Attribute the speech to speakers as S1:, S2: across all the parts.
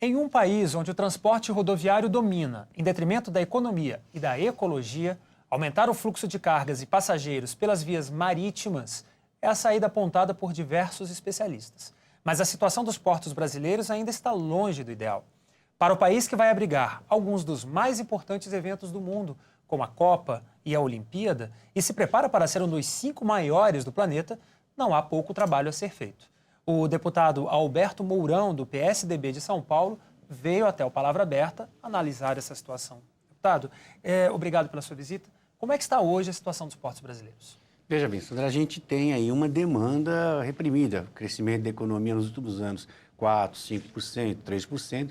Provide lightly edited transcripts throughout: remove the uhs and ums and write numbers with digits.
S1: Em um país onde o transporte rodoviário domina, em detrimento da economia e da ecologia, aumentar o fluxo de cargas e passageiros pelas vias marítimas é a saída apontada por diversos especialistas. Mas a situação dos portos brasileiros ainda está longe do ideal. Para o país que vai abrigar alguns dos mais importantes eventos do mundo, como a Copa e a Olimpíada, e se prepara para ser um dos 5 maiores do planeta, não há pouco trabalho a ser feito. O deputado Alberto Mourão, do PSDB de São Paulo, veio até o Palavra Aberta analisar essa situação. Deputado, obrigado pela sua visita. Como é que está hoje a situação dos portos brasileiros?
S2: Veja bem, Sandra, a gente tem aí uma demanda reprimida, crescimento da economia nos últimos anos, 4%, 5%, 3%.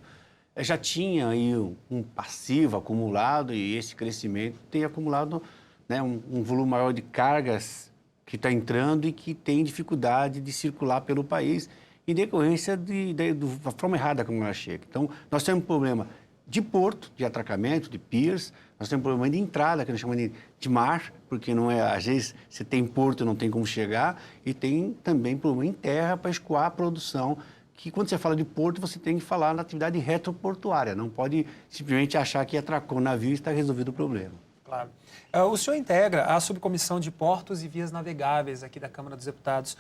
S2: Já tinha aí um passivo acumulado e esse crescimento tem acumulado, né, um volume maior de cargas que está entrando e que tem dificuldade de circular pelo país em decorrência da forma errada como ela chega. Então, nós temos um problema de porto, de atracamento, de piers, nós temos um problema de entrada, que nós chamamos de mar, porque não é, às vezes você tem porto e não tem como chegar, e tem também problema em terra para escoar a produção, que quando você fala de porto, você tem que falar na atividade retroportuária, não pode simplesmente achar que atracou o navio e está resolvido o problema.
S1: Claro. O senhor integra a subcomissão de portos e vias navegáveis aqui da Câmara dos Deputados.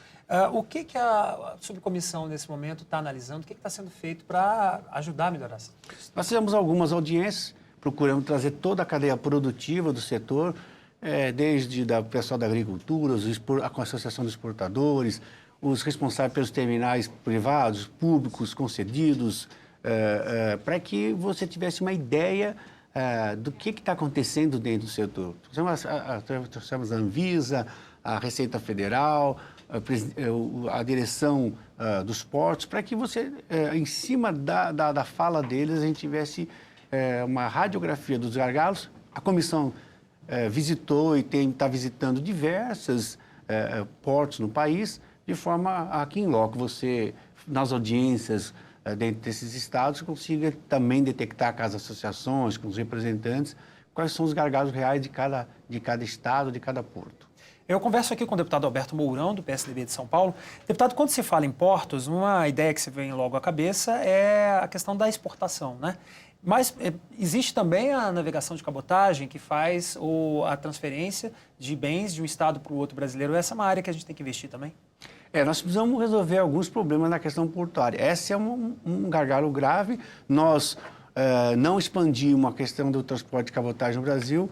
S1: O que a subcomissão, nesse momento, está analisando? O que está sendo feito para ajudar a melhorar essa questão?
S2: Nós fizemos algumas audiências, procuramos trazer toda a cadeia produtiva do setor, desde o pessoal da agricultura, a Associação dos Exportadores, os responsáveis pelos terminais privados, públicos, concedidos, para que você tivesse uma ideia do que está acontecendo dentro do setor. Trouxemos a Anvisa, a Receita Federal, a direção dos portos, para que você, em cima da fala deles, a gente tivesse uma radiografia dos gargalos. A comissão visitou e está visitando diversos portos no país, de forma a que, em loco, você, nas audiências dentro desses estados, consiga também detectar com as associações, com os representantes, quais são os gargalos reais de cada estado, de cada porto.
S1: Eu converso aqui com o deputado Alberto Mourão, do PSDB de São Paulo. Deputado, quando se fala em portos, uma ideia que se vem logo à cabeça é a questão da exportação, né? Mas existe também a navegação de cabotagem, que faz a transferência de bens de um estado para o outro brasileiro. Essa é uma área que a gente tem que investir também?
S2: Nós precisamos resolver alguns problemas na questão portuária. Esse é um gargalo grave. Nós não expandimos a questão do transporte de cabotagem no Brasil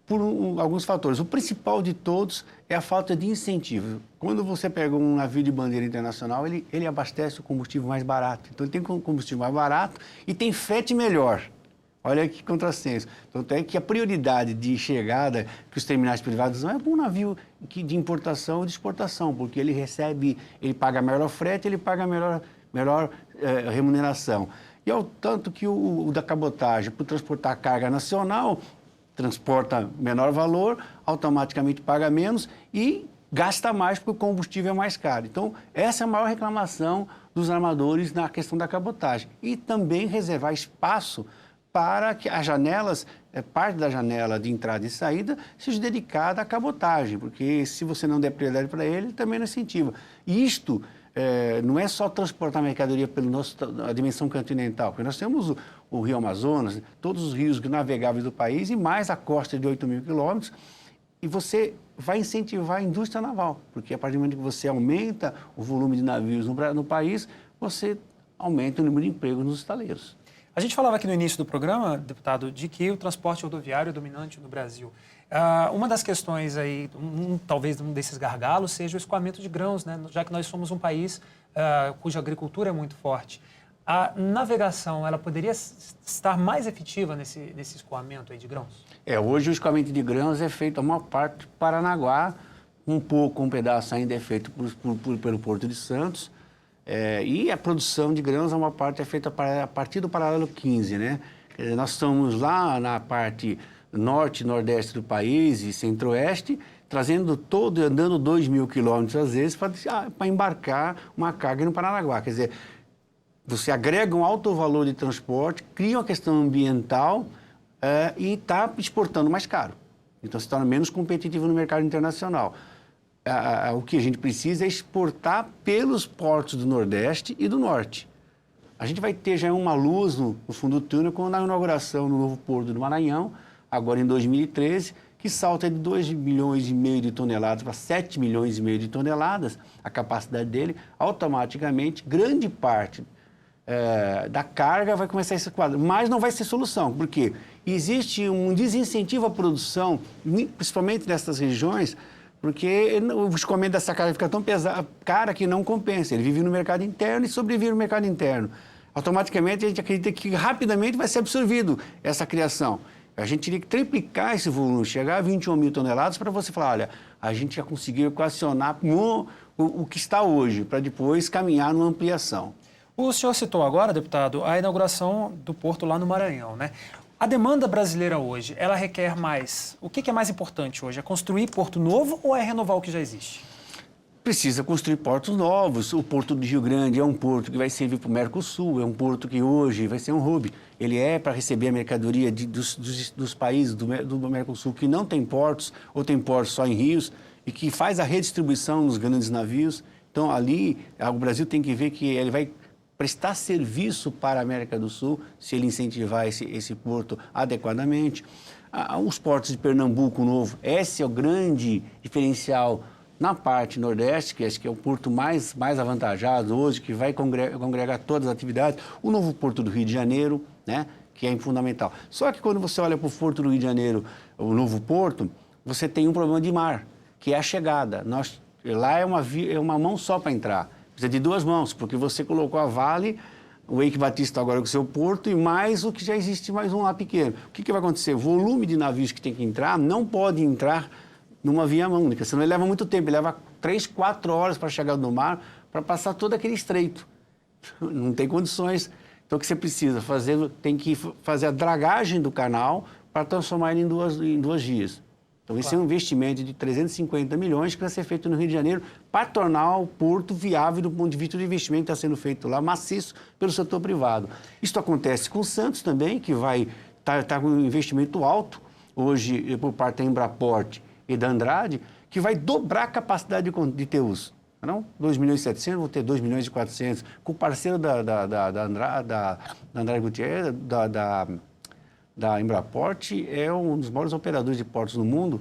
S2: por alguns fatores. O principal de todos é a falta de incentivo. Quando você pega um navio de bandeira internacional, ele abastece o combustível mais barato. Então, ele tem combustível mais barato e tem frete melhor. Olha que contrassenso. Então, é que a prioridade de chegada que os terminais privados não é para um navio de importação e de exportação, porque ele paga melhor frete, ele paga melhor remuneração. E ao tanto que o da cabotagem, por transportar carga nacional, transporta menor valor, automaticamente paga menos e gasta mais porque o combustível é mais caro. Então, essa é a maior reclamação dos armadores na questão da cabotagem. E também reservar espaço para que as janelas, parte da janela de entrada e saída, seja dedicada à cabotagem, porque se você não der prioridade para ele também não incentiva. E isto não é só transportar mercadoria pela dimensão continental, porque nós temos o Rio Amazonas, todos os rios navegáveis do país e mais a costa de 8.000 quilômetros, e você vai incentivar a indústria naval, porque a partir do momento que você aumenta o volume de navios no país, você aumenta o número de empregos nos estaleiros.
S1: A gente falava aqui no início do programa, deputado, de que o transporte rodoviário é dominante no Brasil. Uma das questões aí, talvez um desses gargalos, seja o escoamento de grãos, né? Já que nós somos um país cuja agricultura é muito forte. A navegação, ela poderia estar mais efetiva nesse escoamento aí de grãos?
S2: Hoje o escoamento de grãos é feito a maior parte por Paranaguá, um pedaço ainda é feito pelo Porto de Santos, e a produção de grãos, a maior parte é feita a partir do paralelo 15, né? Nós estamos lá na parte norte e nordeste do país e centro-oeste, andando 2.000 quilômetros às vezes para embarcar uma carga no Paranaguá. Quer dizer, você agrega um alto valor de transporte, cria uma questão ambiental e está exportando mais caro. Então, se torna menos competitivo no mercado internacional. O que a gente precisa é exportar pelos portos do Nordeste e do Norte. A gente vai ter já uma luz no fundo do túnel com a inauguração no novo porto do Maranhão, agora em 2013, que salta de 2,5 milhões de toneladas para 7,5 milhões de toneladas, a capacidade dele, automaticamente, grande parte da carga vai começar a ser quadro. Mas não vai ser solução, porque existe um desincentivo à produção, principalmente nessas regiões, porque o escoamento dessa carga fica tão pesada, cara, que não compensa. Ele vive no mercado interno e sobrevive no mercado interno. Automaticamente, a gente acredita que rapidamente vai ser absorvido essa criação. A gente teria que triplicar esse volume, chegar a 21 mil toneladas para você falar, olha, a gente já conseguiu equacionar o que está hoje, para depois caminhar numa ampliação.
S1: O senhor citou agora, deputado, a inauguração do porto lá no Maranhão, né? A demanda brasileira hoje, ela requer mais... O que é mais importante hoje? É construir porto novo ou é renovar o que já existe?
S2: Precisa construir portos novos. O Porto do Rio Grande é um porto que vai servir para o Mercosul, é um porto que hoje vai ser um hub. Ele é para receber a mercadoria dos países do Mercosul que não tem portos, ou tem portos só em rios, e que faz a redistribuição nos grandes navios. Então, ali, o Brasil tem que ver que ele vai prestar serviço para a América do Sul, se ele incentivar esse porto adequadamente. Os portos de Pernambuco novo, esse é o grande diferencial na parte nordeste, que acho que é o porto mais avantajado hoje, que vai congregar todas as atividades. O novo porto do Rio de Janeiro, né, que é fundamental. Só que quando você olha para o porto do Rio de Janeiro, o novo porto, você tem um problema de mar, que é a chegada. Lá é uma mão só para entrar. Precisa de duas mãos, porque você colocou a Vale, o Eike Batista agora com o seu porto, e mais o que já existe, mais um lá pequeno. O que vai acontecer? O volume de navios que tem que entrar não pode entrar numa via única, senão ele leva muito tempo, ele leva 3, 4 horas para chegar no mar, para passar todo aquele estreito. Não tem condições. Então, o que você precisa fazer, tem que fazer a dragagem do canal para transformar ele em duas vias. Então, esse é um investimento de 350 milhões que vai ser feito no Rio de Janeiro para tornar o porto viável do ponto de vista do investimento que está sendo feito lá, maciço pelo setor privado. Isso acontece com o Santos também, que vai estar com um investimento alto, hoje, por parte da Embraport e da Andrade, que vai dobrar a capacidade de TEUs. Não? 2 milhões e 700, vou ter 2 milhões e 400. Com o parceiro da Andrade Gutierrez, da Embraport, é um dos maiores operadores de portos no mundo.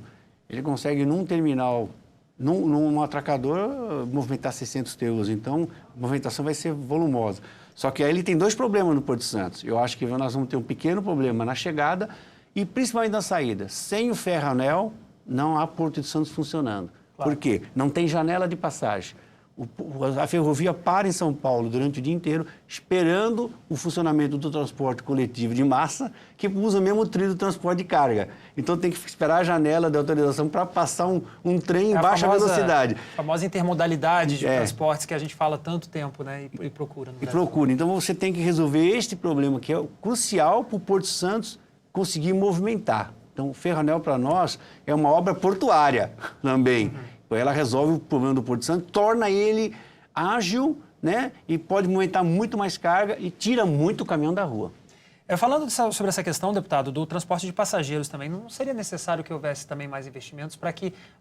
S2: Ele consegue, num terminal, num atracador, movimentar 600 TEUs. Então, a movimentação vai ser volumosa. Só que aí ele tem 2 problemas no Porto de Santos. Eu acho que nós vamos ter um pequeno problema na chegada e principalmente na saída. Sem o ferro-anel, não há Porto de Santos funcionando. Claro. Por quê? Não tem janela de passagem. A ferrovia para em São Paulo durante o dia inteiro, esperando o funcionamento do transporte coletivo de massa, que usa o mesmo trilho do transporte de carga. Então tem que esperar a janela de autorização para passar um trem em baixa velocidade.
S1: A famosa intermodalidade de transportes que a gente fala há tanto tempo, né, e procura.
S2: Procura. Então você tem que resolver este problema, que é crucial para o Porto Santos conseguir movimentar. Então, o ferro-anel para nós é uma obra portuária também. Ela resolve o problema do Porto de Santos, torna ele ágil, né? E pode movimentar muito mais carga e tira muito o caminhão da rua.
S1: Falando sobre essa questão, deputado, do transporte de passageiros também, não seria necessário que houvesse também mais investimentos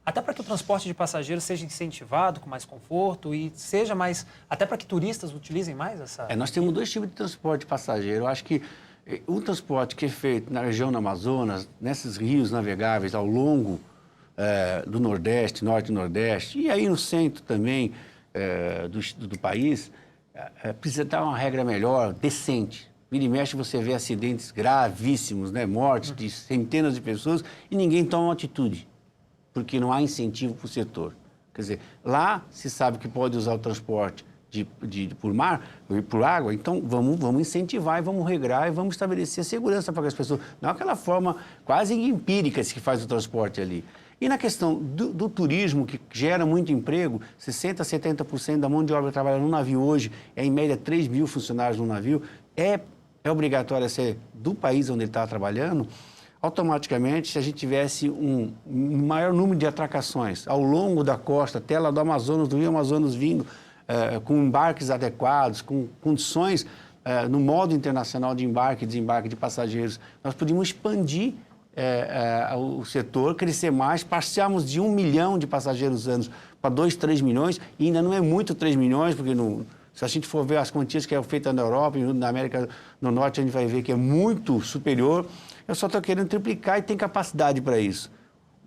S1: até para que o transporte de passageiros seja incentivado com mais conforto e seja mais, até para que turistas utilizem mais essa...
S2: Nós temos 2 tipos de transporte de passageiro. Eu acho que o transporte que é feito na região do Amazonas, nesses rios navegáveis ao longo do Nordeste, Norte e Nordeste, e aí no centro também do país, precisa dar uma regra melhor, decente. Vira e mexe, você vê acidentes gravíssimos, né? Mortes de centenas de pessoas e ninguém toma uma atitude, porque não há incentivo para o setor. Quer dizer, lá se sabe que pode usar o transporte por mar, por água, então vamos incentivar e vamos regrar e vamos estabelecer segurança para as pessoas. Não é aquela forma quase empírica que faz o transporte ali. E na questão do turismo, que gera muito emprego, 60% a 70% da mão de obra que trabalha no navio hoje, em média 3 mil funcionários no navio, é obrigatório ser do país onde ele está trabalhando. Automaticamente, se a gente tivesse um maior número de atracações ao longo da costa, até lá do Amazonas, do Rio Amazonas vindo, com embarques adequados, com condições no modo internacional de embarque e desembarque de passageiros, nós podíamos expandir o setor, crescer mais, passearmos de 1 milhão de passageiros anos para 2, 3 milhões, e ainda não é muito 3 milhões, porque Se a gente for ver as quantias que é feita na Europa e na América do Norte, a gente vai ver que é muito superior. Eu só estou querendo triplicar e tem capacidade para isso.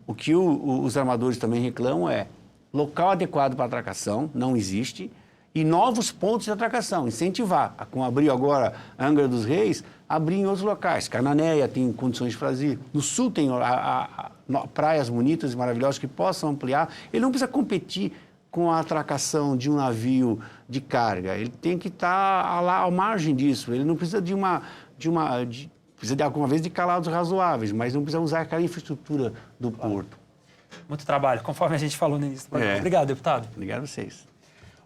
S2: O que os armadores também reclamam é local adequado para atracação, não existe, e novos pontos de atracação, incentivar. Como abriu agora a Angra dos Reis, abrir em outros locais. Cananéia tem condições de fazer. No sul tem praias bonitas e maravilhosas que possam ampliar. Ele não precisa competir com a atracação de um navio de carga. Ele tem que estar lá à margem disso. Ele não precisa precisa de alguma vez de calados razoáveis, mas não precisa usar aquela infraestrutura do porto.
S1: Muito trabalho, conforme a gente falou no início. Obrigado, deputado.
S2: Obrigado a vocês.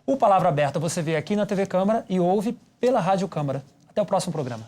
S1: O Palavra Aberta você vê aqui na TV Câmara e ouve pela Rádio Câmara. Até o próximo programa.